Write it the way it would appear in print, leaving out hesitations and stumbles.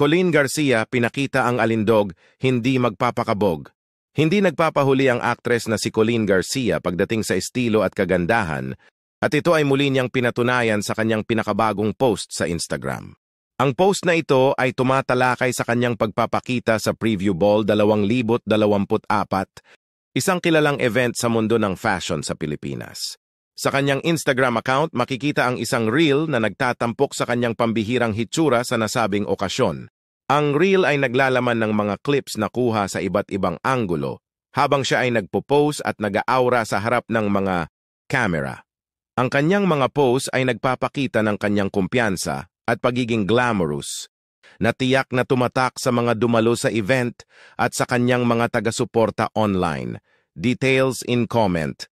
Colleen Garcia pinakita ang alindog, hindi magpapakabog. Hindi nagpapahuli ang aktres na si Colleen Garcia pagdating sa estilo at kagandahan, at ito ay muli niyang pinatunayan sa kanyang pinakabagong post sa Instagram. Ang post na ito ay tumatalakay sa kanyang pagpapakita sa Preview Ball 2024, isang kilalang event sa mundo ng fashion sa Pilipinas. Sa kanyang Instagram account, makikita ang isang reel na nagtatampok sa kanyang pambihirang hitsura sa nasabing okasyon. Ang reel ay naglalaman ng mga clips na kuha sa iba't ibang anggulo habang siya ay nagpo-pose at nag-aura sa harap ng mga camera. Ang kanyang mga pose ay nagpapakita ng kanyang kumpiyansa at pagiging glamorous, na tiyak na tumatak sa mga dumalo sa event at sa kanyang mga taga-suporta online. Details in comment.